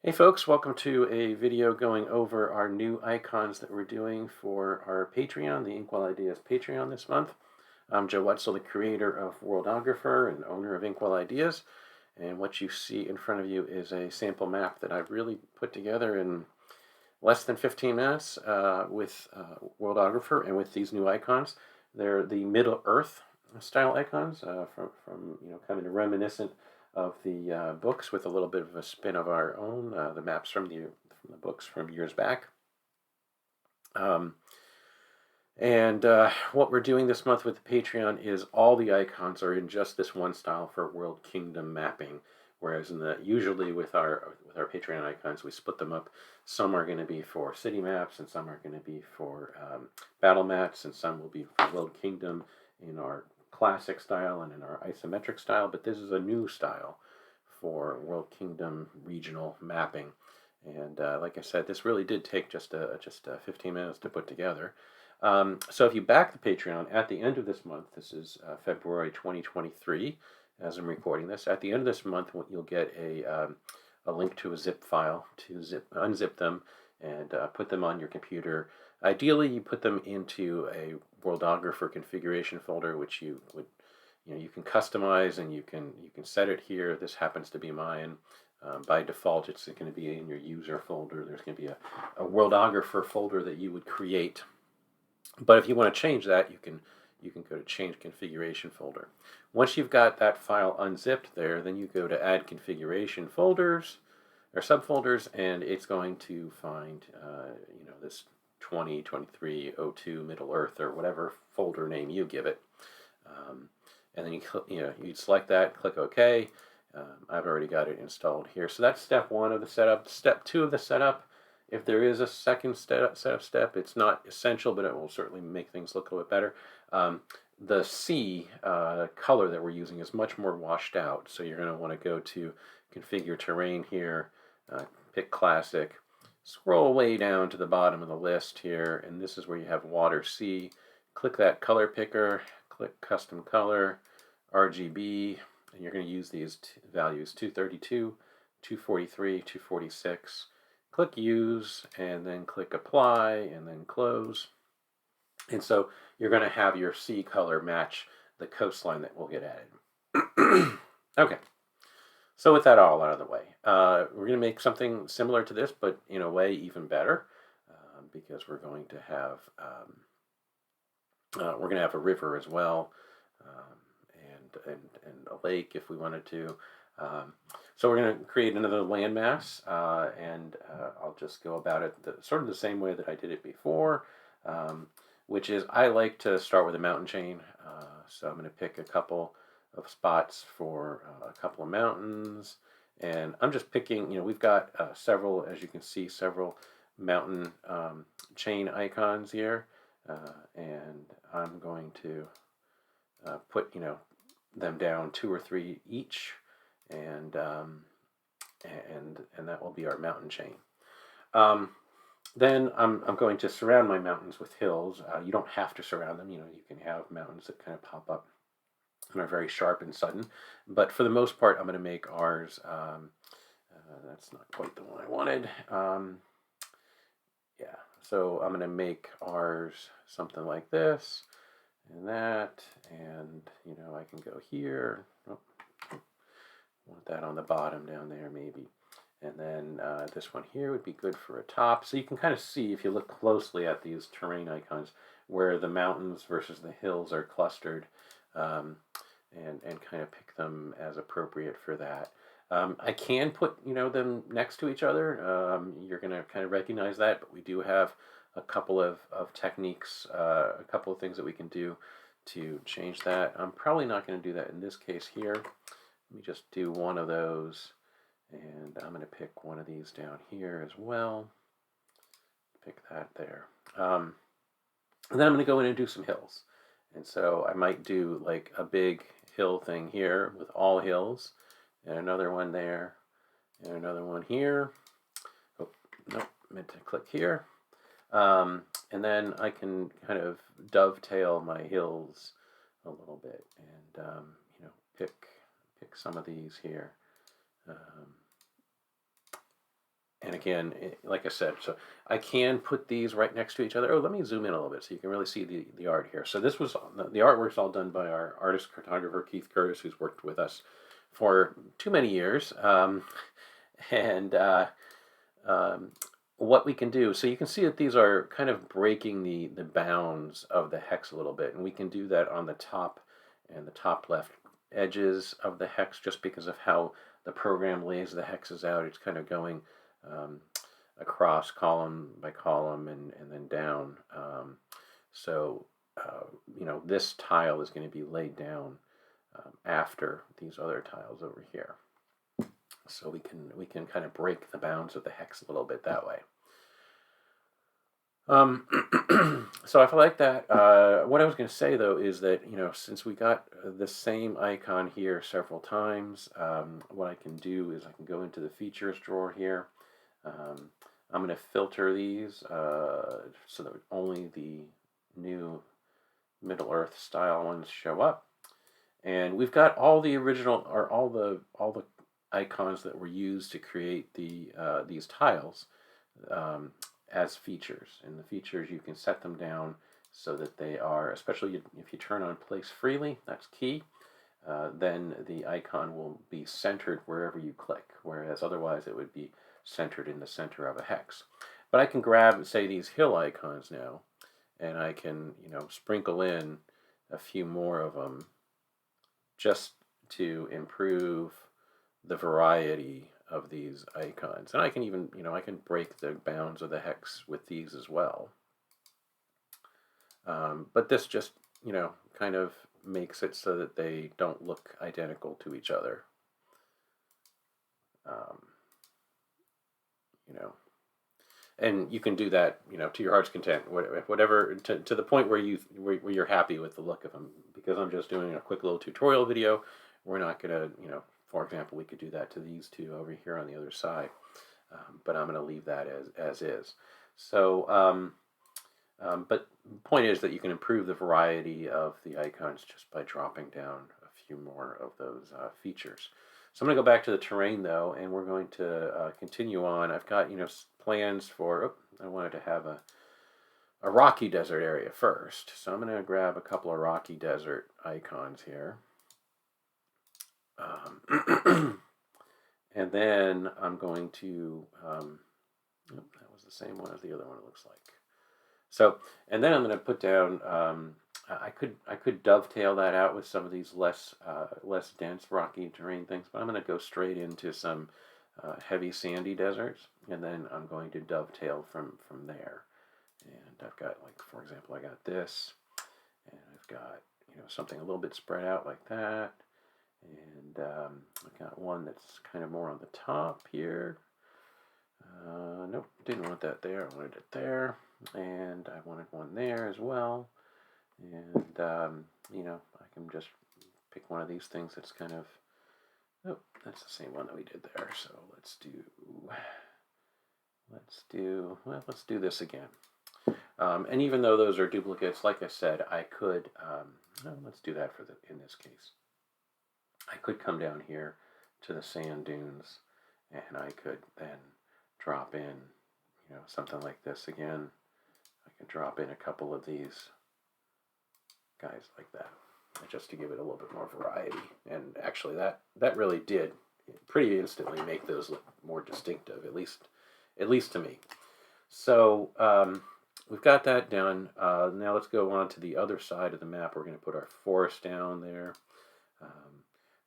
Hey folks, welcome to a video going over our new icons that we're doing for our Patreon, the Inkwell Ideas Patreon this month. I'm Joe Wetzel, the creator of Worldographer and owner of Inkwell Ideas. And what you see in front of you is a sample map that I've really put together in less than 15 minutes with Worldographer and with these new icons. They're the Middle Earth style icons from kind of reminiscent of the books with a little bit of a spin of our own, the maps from the books from years back. What we're doing this month with the Patreon is all the icons are in just this one style for world kingdom mapping. Whereas usually with our Patreon icons, we split them up. Some are going to be for city maps, and some are going to be for battle maps, and some will be for world kingdom in our classic style and in our isometric style. But this is a new style for world kingdom regional mapping. And like I said, this really did take just 15 minutes to put together. So if you back the Patreon at the end of this month, this is February 2023, as I'm recording this. At the end of this month, you'll get a link to a zip file to unzip them and put them on your computer. Ideally, you put them into a Worldographer configuration folder, which you can customize, and you can set it here. This happens to be mine. By default, it's going to be in your user folder. There's going to be a Worldographer folder that you would create. But if you want to change that, you can go to Change Configuration Folder. Once you've got that file unzipped there, then you go to Add Configuration Folders or Subfolders, and it's going to find this 202302 Middle Earth or whatever folder name you give it. And then you'd select that, click OK. I've already got it installed here. So that's step one of the setup. Step two of the setup. If there is a second setup step, it's not essential, but it will certainly make things look a little bit better. The sea color that we're using is much more washed out, so you're going to want to go to Configure Terrain here, pick Classic, scroll way down to the bottom of the list here, and this is where you have Water Sea. Click that color picker, click Custom Color, RGB, and you're going to use these values 232, 243, 246. Click Use, and then click Apply, and then Close. And so you're going to have your sea color match the coastline that will get added. Okay, so with that all out of the way, we're going to make something similar to this, but in a way even better, because we're going to have a river as well, and a lake if we wanted to. So we're going to create another landmass, and I'll just go about it sort of the same way that I did it before, which is I like to start with a mountain chain. So I'm going to pick a couple of spots for a couple of mountains, and I'm just picking, we've got several, as you can see, several mountain chain icons here, and I'm going to put, them down 2 or 3 each. And that will be our mountain chain. Then I'm going to surround my mountains with hills. You don't have to surround them. You can have mountains that kind of pop up and are very sharp and sudden. But for the most part, I'm going to make ours. That's not quite the one I wanted. Yeah, so I'm going to make ours something like this and that, and I can go here. Oh, want that on the bottom down there maybe. And then this one here would be good for a top. So you can kind of see, if you look closely at these terrain icons, where the mountains versus the hills are clustered, and kind of pick them as appropriate for that. I can put them next to each other. You're going to kind of recognize that, but we do have a couple of techniques, a couple of things that we can do to change that. I'm probably not going to do that in this case here. Let me just do one of those, and I'm going to pick one of these down here as well. Pick that there. And then I'm going to go in and do some hills. And so I might do like a big hill thing here with all hills, and another one there, and another one here. Oh, nope, meant to click here. And then I can kind of dovetail my hills a little bit, and pick some of these here. And again, like I said, so I can put these right next to each other. Oh, let me zoom in a little bit so you can really see the art here. So this was, the artwork's all done by our artist cartographer, Keith Curtis, who's worked with us for too many years. And what we can do, so you can see that these are kind of breaking the bounds of the hex a little bit. And we can do that on the top and the top left edges of the hex just because of how the program lays the hexes out. It's kind of going um, across column by column and then down. So, you know, this tile is going to be laid down after these other tiles over here. So we can kind of break the bounds of the hex a little bit that way. So I feel like that. What I was going to say though is that, you know, since we got the same icon here several times, what I can do is I can go into the features drawer here. I'm going to filter these so that only the new Middle Earth style ones show up. And we've got all the original, or all the icons that were used to create these tiles as features. And the features, you can set them down so that they are, especially if you turn on place freely, that's key. Then the icon will be centered wherever you click, whereas otherwise it would be centered in the center of a hex. But I can grab, say, these hill icons now, and I can, you know, sprinkle in a few more of them just to improve the variety of these icons. And I can even, you know, I can break the bounds of the hex with these as well. But this just, you know, kind of makes it so that they don't look identical to each other. You know, and you can do that, you know, to your heart's content, whatever, to the point where you're happy with the look of them. Because I'm just doing a quick little tutorial video, we're not gonna, you know, for example, we could do that to these two over here on the other side, but I'm gonna leave that as is. So, but the point is that you can improve the variety of the icons just by dropping down a few more of those features. So I'm going to go back to the terrain though, and we're going to continue on. I've got, you know, plans for, I wanted to have a rocky desert area first. So I'm going to grab a couple of rocky desert icons here. And then I'm going to, that was the same one as the other one, it looks like. So, and then I'm going to put down, I could dovetail that out with some of these less dense rocky terrain things, but I'm going to go straight into some heavy sandy deserts, and then I'm going to dovetail from there. And I've got, like, for example, I got this, and I've got, you know, something a little bit spread out like that, and I've got one that's kind of more on the top here. Nope, didn't want that there. I wanted it there, and I wanted one there as well. And you know, I can just pick one of these things that's kind of, oh, that's the same one that we did there. So let's do this again. And even though those are duplicates, like I said, I could, well, let's do that in this case. I could come down here to the sand dunes, and I could then drop in, you know, something like this again. I can drop in a couple of these guys like that, just to give it a little bit more variety. And actually, that really did pretty instantly make those look more distinctive, at least to me. So we've got that done. Now let's go on to the other side of the map. We're going to put our forest down there.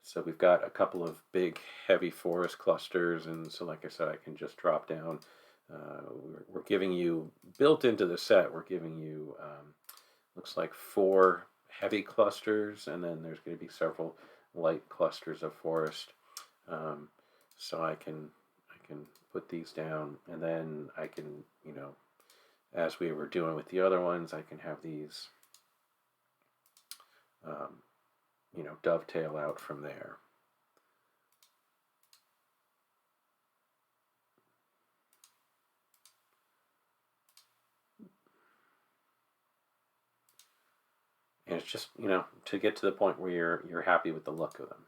So we've got a couple of big, heavy forest clusters, and so like I said, I can just drop down. We're giving you, built into the set, we're giving you, looks like 4 heavy clusters, and then there's going to be several light clusters of forest. So I can put these down, and then I can, you know, as we were doing with the other ones, I can have these, you know, dovetail out from there. And it's just, you know, to get to the point where you're happy with the look of them.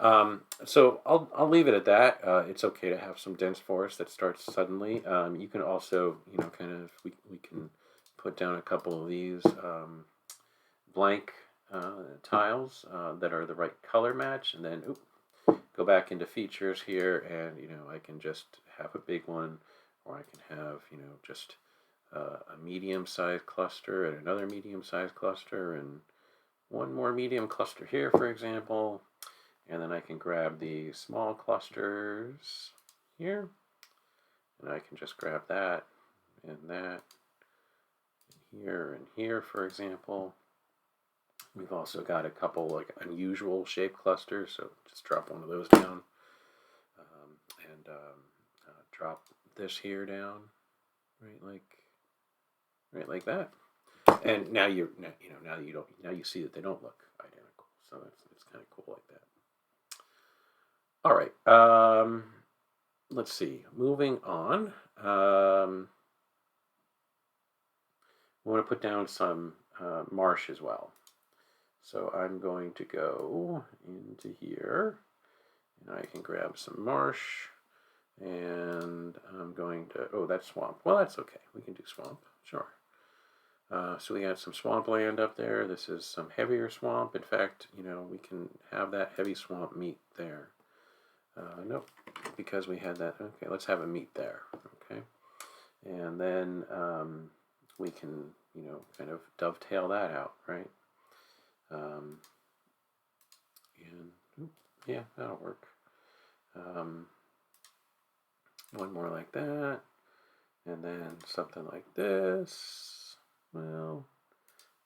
So I'll leave it at that. It's okay to have some dense forest that starts suddenly. You can also, kind of, we can put down a couple of these blank tiles that are the right color match, and then go back into features here, and I can just have a big one, or I can have just a medium-sized cluster and another medium-sized cluster, and one more medium cluster here, for example. And then I can grab the small clusters here, and I can just grab that, and that, and here, for example. We've also got a couple like unusual shaped clusters, so just drop one of those down, and drop this here down, right like that. And now now you see that they don't look identical, so it's kind of cool like that. All right, let's see. Moving on, we want to put down some marsh as well. So I'm going to go into here, and I can grab some marsh, and I'm going to, oh, that's swamp. Well, that's okay. We can do swamp, sure. So we got some swampland up there. This is some heavier swamp. In fact, we can have that heavy swamp meet there. Nope, because we had that. Okay, let's have it meet there. Okay, and then we can, kind of dovetail that out, right? And yeah, that'll work. One more like that, and then something like this. Well,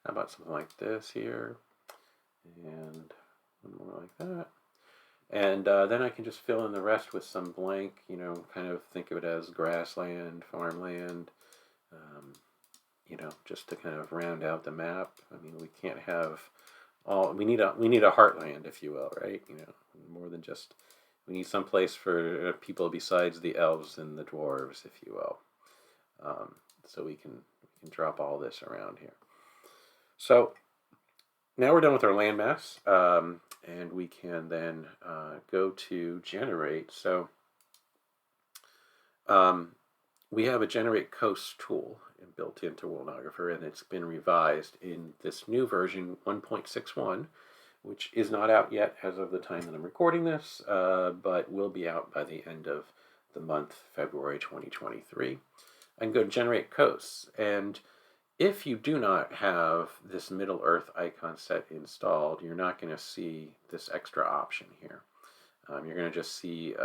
how about something like this here, and one more like that. And then I can just fill in the rest with some blank, kind of think of it as grassland, farmland, just to kind of round out the map. I mean, we can't have we need a heartland, if you will, right? More than just, we need some place for people besides the elves and the dwarves, if you will. So we can drop all this around here. So now we're done with our landmass, and we can then go to generate. So we have a generate coast tool built into Worldographer, and it's been revised in this new version 1.61, which is not out yet as of the time that I'm recording this, but will be out by the end of the month, February 2023. I can go to generate coasts, and if you do not have this Middle Earth icon set installed, you're not going to see this extra option here. You're going to just see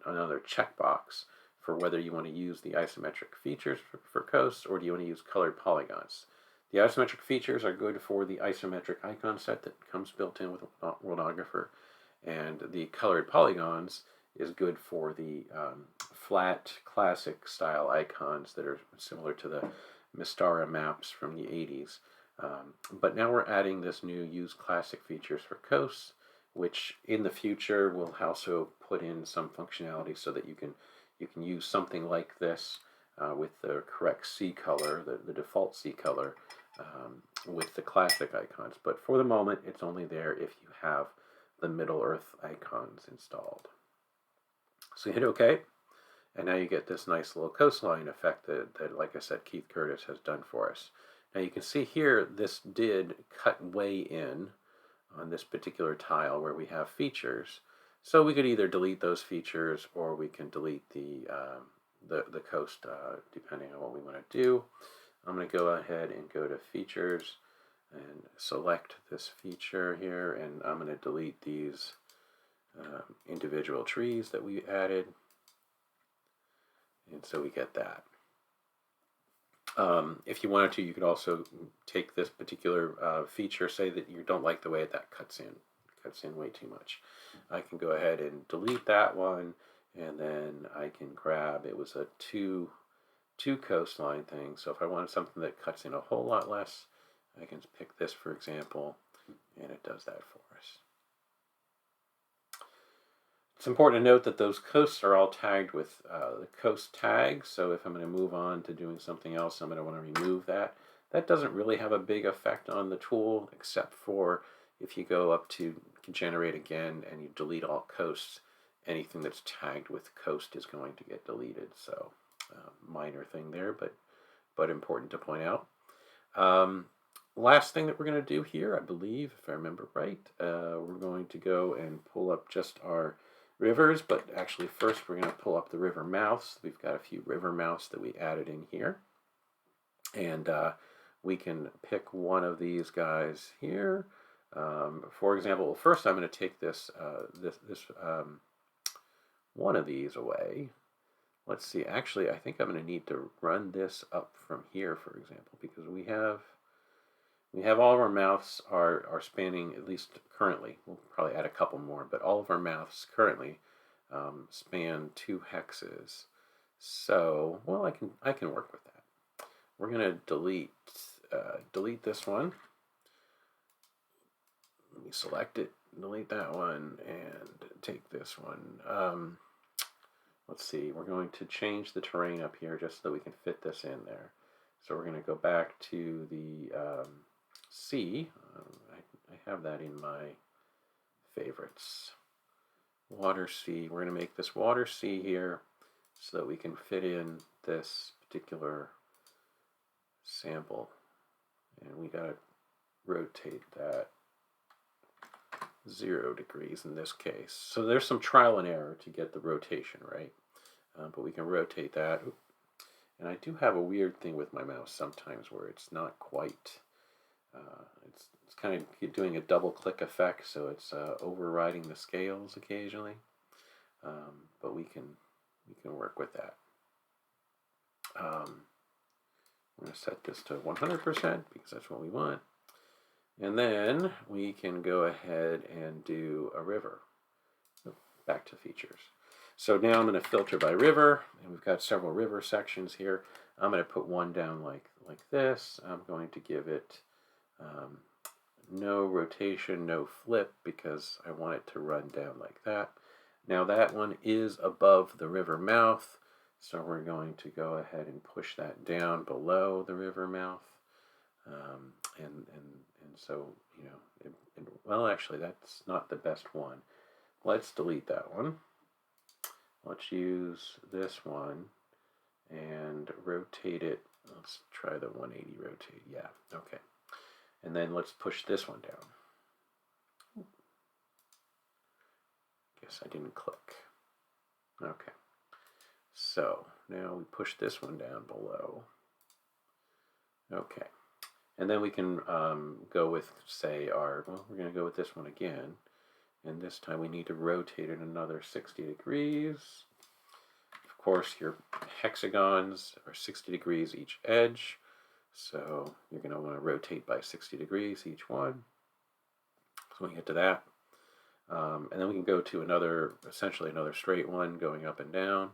another checkbox for whether you want to use the isometric features for coasts, or do you want to use colored polygons. The isometric features are good for the isometric icon set that comes built in with Worldographer, and the colored polygons is good for the flat classic style icons that are similar to the Mystara maps from the 80s. But now we're adding this new use classic features for coasts, which in the future will also put in some functionality so that you can use something like this with the correct C color, the default C color, with the classic icons. But for the moment, it's only there if you have the Middle Earth icons installed. So hit OK, and now you get this nice little coastline effect that, like I said, Keith Curtis has done for us. Now you can see here, this did cut way in on this particular tile where we have features. So we could either delete those features, or we can delete the coast, depending on what we want to do. I'm going to go ahead and go to features and select this feature here, and I'm going to delete these individual trees that we added, and so we get that. If you wanted to, you could also take this particular feature, say that you don't like the way that cuts in way too much. I can go ahead and delete that one, and then I can grab, it was a two coastline thing, so if I wanted something that cuts in a whole lot less, I can pick this, for example, and it does that for us. It's important to note that those coasts are all tagged with the coast tag, so if I'm going to move on to doing something else, I'm going to want to remove that. That doesn't really have a big effect on the tool, except for if you go up to generate again and you delete all coasts, anything that's tagged with coast is going to get deleted. So minor thing there, but important to point out. Last thing that we're going to do here, I believe, if I remember right, we're going to go and pull up just our rivers, but actually first we're going to pull up the river mouths. We've got a few river mouths that we added in here, and we can pick one of these guys here. For example, first I'm going to take this one of these away. Let's see, actually I think I'm going to need to run this up from here, for example, because we have all of our mouths are spanning, at least currently, we'll probably add a couple more, but all of our mouths currently span 2 hexes. So, well, I can work with that. We're going to delete this one. Let me select it, delete that one, and take this one. Let's see, we're going to change the terrain up here just so that we can fit this in there. So we're going to go back to the sea. I have that in my favorites. Water sea. We're going to make this water sea here so that we can fit in this particular sample. And we got to rotate that 0 degrees in this case. So there's some trial and error to get the rotation right. But we can rotate that. And I do have a weird thing with my mouse sometimes where it's not quite, it's kind of doing a double click effect, so it's overriding the scales occasionally. But we can work with that. I'm going to set this to 100% because that's what we want. And then we can go ahead and do a river. Back to features. So now I'm going to filter by river, and we've got several river sections here. I'm going to put one down like this. I'm going to give it no rotation, no flip, because I want it to run down like that. Now that one is above the river mouth, so we're going to go ahead and push that down below the river mouth. And so, you know, well, actually, that's not the best one. Let's delete that one. Let's use this one and rotate it. Let's try the 180 rotate. Yeah, okay. And then let's push this one down. Guess I didn't click. Okay. So now we push this one down below. Okay. And then we can go with, say, we're going to go with this one again. And this time we need to rotate it another 60 degrees. Of course, your hexagons are 60 degrees each edge. So you're going to want to rotate by 60 degrees each one. So we get to that. And then we can go to essentially another straight one going up and down.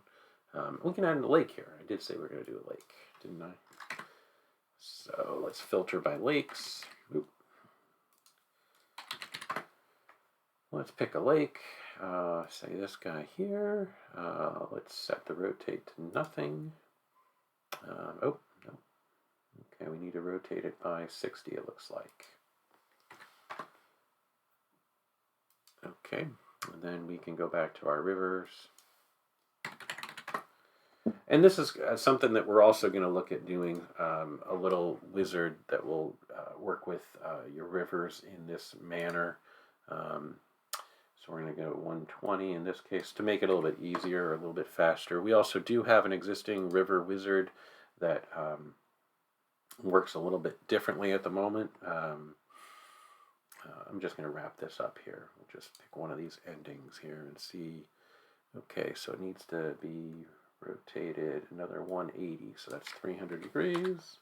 We can add a lake here. I did say we were going to do a lake, didn't I? So let's filter by lakes. Oop. Let's pick a lake. Say this guy here. Let's set the rotate to nothing. Oh, no. Okay, we need to rotate it by 60, it looks like. Okay, and then we can go back to our rivers. And this is something that we're also going to look at doing, a little wizard that will work with your rivers in this manner. So we're going to go 120 in this case to make it a little bit easier, a little bit faster. We also do have an existing river wizard that works a little bit differently at the moment. I'm just going to wrap this up here. We'll just pick one of these endings here and see. Okay, so it needs to be rotated another 180, so that's 300 degrees.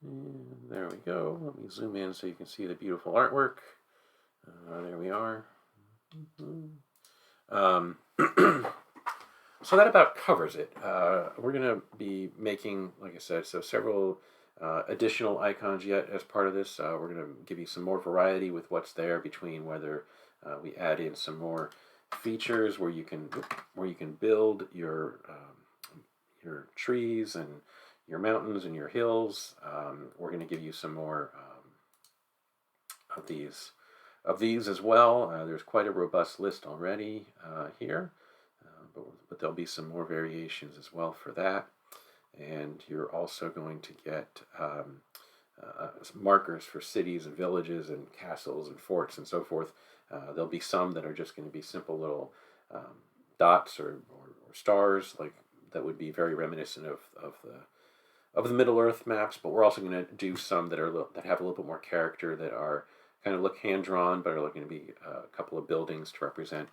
And there we go. Let me zoom in so you can see the beautiful artwork. There we are. So that about covers it. We're going to be making, like I said, so several additional icons yet as part of this. We're going to give you some more variety with what's there between whether we add in some more features where you can build your trees and your mountains and your hills. We're going to give you some more of these as well. There's quite a robust list already here, but there'll be some more variations as well for that. And you're also going to get markers for cities and villages and castles and forts and so forth. There'll be some that are just going to be simple little dots or stars, like that would be very reminiscent of the Middle Earth maps. But we're also going to do some that have a little bit more character, that are kind of look hand drawn, but are going to be a couple of buildings to represent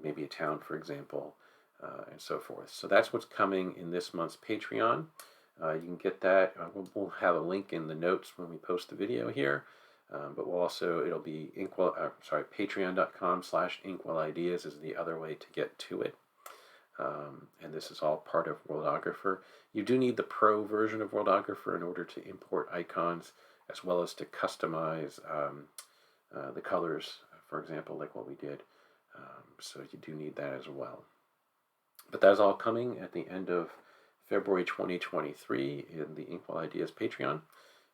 maybe a town, for example, and so forth. So that's what's coming in this month's Patreon. You can get that. We'll have a link in the notes when we post the video here. But it'll be patreon.com/inkwellideas is the other way to get to it. And this is all part of Worldographer. You do need the pro version of Worldographer in order to import icons, as well as to customize the colors, for example, like what we did. So you do need that as well. But that's all coming at the end of February 2023 in the Inkwell Ideas Patreon.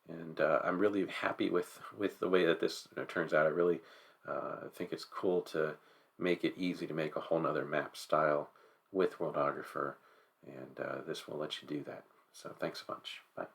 And I'm really happy with the way that this turns out. I really think it's cool to make it easy to make a whole nother map style with Worldographer, and this will let you do that. So thanks a bunch. Bye.